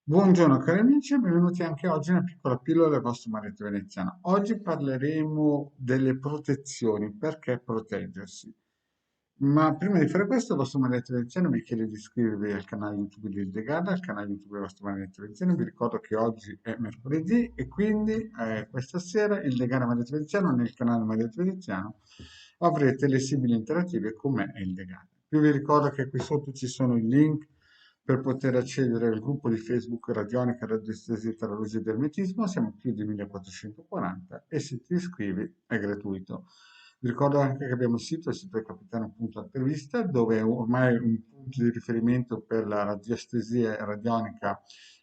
Buongiorno cari amici e benvenuti anche oggi a una piccola pillola del vostro marito veneziano. Oggi parleremo delle protezioni, perché proteggersi. Ma prima di fare questo, il vostro marito veneziano vi chiede di iscrivervi al canale YouTube di Ildegada, al canale YouTube del vostro marito veneziano. Vi ricordo che oggi è mercoledì e quindi questa sera il Degada Marito Veneziano nel canale Marito Veneziano avrete le sigle interattive con me e il Degada. Io vi ricordo che qui sotto ci sono i link per poter accedere al gruppo di Facebook Radionica, Radiestesia, Tarologia e Dermetismo. Siamo più di 1440 e se ti iscrivi è gratuito. Vi ricordo anche che abbiamo il sito del capitano.intervista, dove è ormai un punto di riferimento per la radiestesia radionica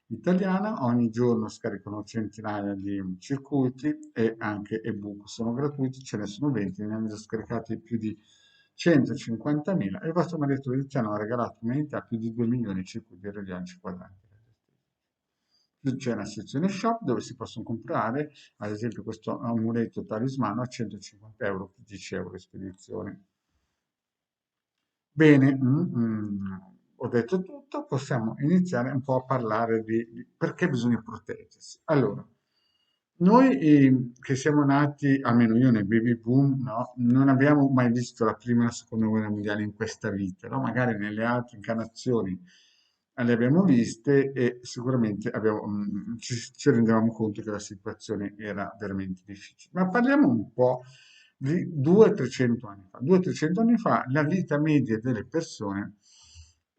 italiana. Ogni giorno scaricano centinaia di circuiti e anche ebook. Sono gratuiti, ce ne sono 20, ne hanno già scaricati più di 150.000 e il vostro marito veneziano ha regalato un'unità più di 2 milioni di circuiti radionici quadranti. C'è una sezione shop dove si possono comprare, ad esempio, questo amuleto talismano a 150 euro, 10 euro di spedizione. Bene, ho detto tutto, possiamo iniziare un po' a parlare di perché bisogna proteggersi. Allora, noi che siamo nati, almeno io nel baby boom, no, non abbiamo mai visto la prima e la seconda guerra mondiale in questa vita, no? Magari nelle altre incarnazioni le abbiamo viste e sicuramente ci rendevamo conto che la situazione era veramente difficile. Ma parliamo un po' di 200-300 anni fa. 200-300 anni fa la vita media delle persone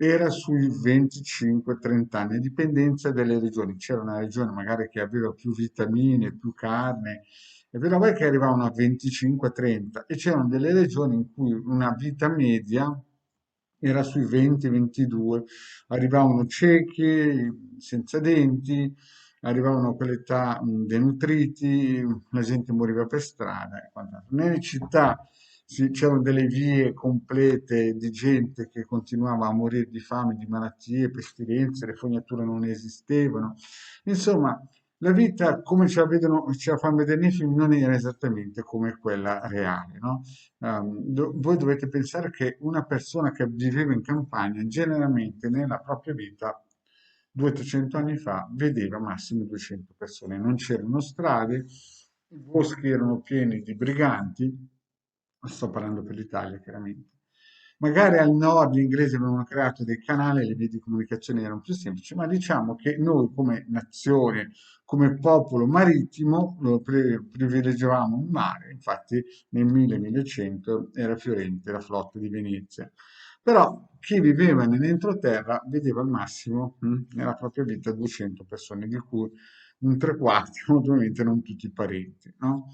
era sui 25-30 anni, a dipendenza delle regioni. C'era una regione magari che aveva più vitamine, più carne, e vedeva che arrivavano a 25-30 e c'erano delle regioni in cui una vita media era sui 20-22, arrivavano ciechi, senza denti, arrivavano a quell'età denutriti, la gente moriva per strada e quant'altro. Nelle città c'erano delle vie complete di gente che continuava a morire di fame, di malattie, pestilenze, le fognature non esistevano. Insomma, la vita, come ce la fanno vedere nei film, non era esattamente come quella reale, no? Voi dovete pensare che una persona che viveva in campagna generalmente nella propria vita 200-300 anni fa vedeva massimo 200 persone, non c'erano strade, i boschi erano pieni di briganti, sto parlando per l'Italia chiaramente. Magari al nord gli inglesi avevano creato dei canali, le vie di comunicazione erano più semplici, ma diciamo che noi come nazione, come popolo marittimo, privilegiavamo il mare, infatti nel 1000-1100 era fiorente la flotta di Venezia. Però chi viveva nell'entroterra vedeva al massimo nella propria vita 200 persone, di cui un tre quarti, ovviamente non tutti parenti, no?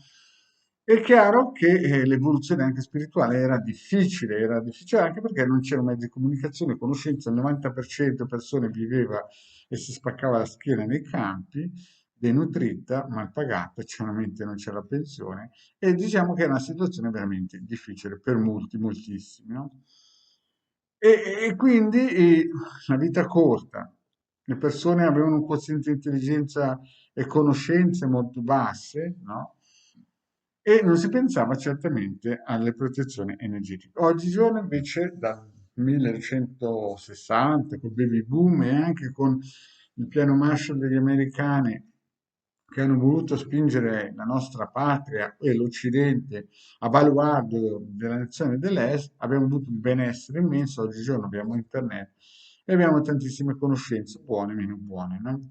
È chiaro che l'evoluzione anche spirituale era difficile anche perché non c'era mezzi di comunicazione, conoscenza, il 90% delle persone viveva e si spaccava la schiena nei campi, denutrita, mal pagata, chiaramente non c'era pensione e diciamo che era una situazione veramente difficile per molti, moltissimi, no? E quindi la vita corta, le persone avevano un quoziente di intelligenza e conoscenze molto basse, no? E non si pensava certamente alle protezioni energetiche. Oggigiorno invece dal 1960 con il baby boom e anche con il piano Marshall degli americani che hanno voluto spingere la nostra patria e l'Occidente a baluardo della nazione dell'Est, abbiamo avuto un benessere immenso, oggigiorno abbiamo internet e abbiamo tantissime conoscenze, buone e meno buone, no?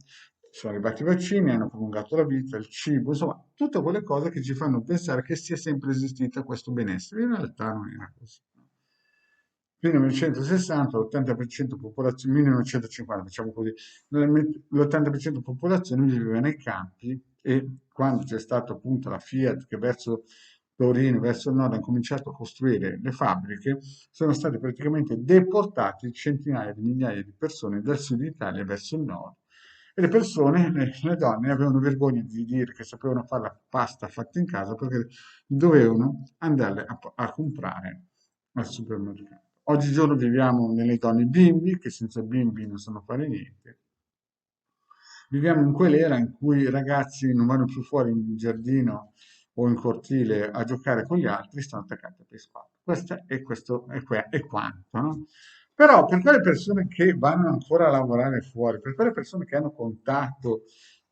Sono arrivati i vaccini, hanno prolungato la vita, il cibo, insomma, tutte quelle cose che ci fanno pensare che sia sempre esistito questo benessere. In realtà non era così. Fino al 1960 l'80% popolazione, 1950 facciamo così, l'80% popolazione viveva nei campi e quando c'è stata appunto la Fiat che verso Torino, verso il nord ha cominciato a costruire le fabbriche, sono state praticamente deportate centinaia di migliaia di persone dal sud Italia verso il nord. E le persone, le donne, avevano vergogna di dire che sapevano fare la pasta fatta in casa perché dovevano andare a comprare al supermercato. Oggigiorno viviamo nelle donne bimbi, che senza bimbi non sanno fare niente. Viviamo in quell'era in cui i ragazzi non vanno più fuori in giardino o in cortile a giocare con gli altri, stanno attaccati a PS4. Questo è quanto, no? Però per quelle persone che vanno ancora a lavorare fuori, per quelle persone che hanno contatto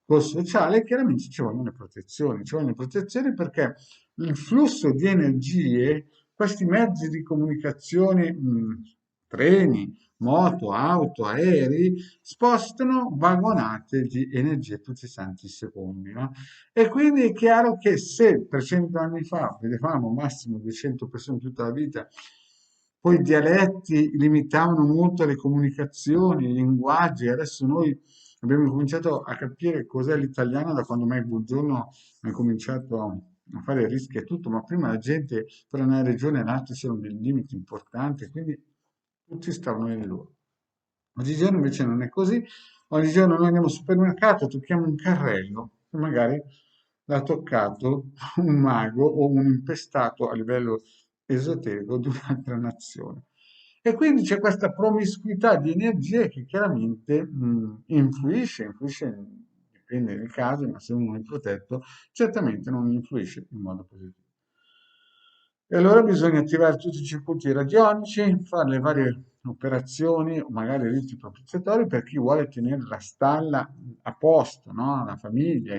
col sociale, chiaramente ci vogliono le protezioni perché il flusso di energie, questi mezzi di comunicazione, treni, moto, auto, aerei, spostano vagonate di energia tutti i santi secondi, no? E quindi è chiaro che se 300 anni fa vedevamo massimo 200 persone tutta la vita, poi i dialetti limitavano molto le comunicazioni, i linguaggi, adesso noi abbiamo cominciato a capire cos'è l'italiano da quando Mike Buongiorno ha cominciato a fare rischi e tutto, ma prima la gente per una regione e l'altra c'erano dei limiti importanti, quindi tutti stavano nel loro. Oggigiorno invece non è così. Oggigiorno noi andiamo al supermercato, tocchiamo un carrello e magari l'ha toccato un mago o un impestato a livello esoterico di un'altra nazione. E quindi c'è questa promiscuità di energie che chiaramente dipende dal caso, ma se uno è protetto, certamente non influisce in modo positivo. E allora bisogna attivare tutti i circuiti radionici, fare le varie operazioni, o magari riti propiziatori per chi vuole tenere la stalla a posto, no? La famiglia,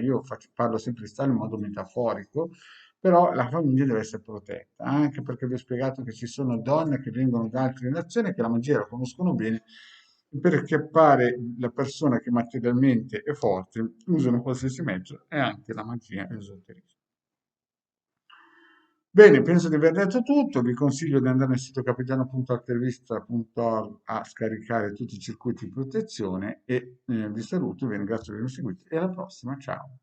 parlo sempre di stalla in modo metaforico, però la famiglia deve essere protetta, anche perché vi ho spiegato che ci sono donne che vengono da altre nazioni che la magia la conoscono bene, e per acchiappare la persona che materialmente è forte, usano qualsiasi mezzo e anche la magia e l'esoterismo. Bene, penso di aver detto tutto. Vi consiglio di andare nel sito capitano.artervista.org a scaricare tutti i circuiti di protezione e vi saluto, vi ringrazio per avermi seguito e alla prossima, ciao.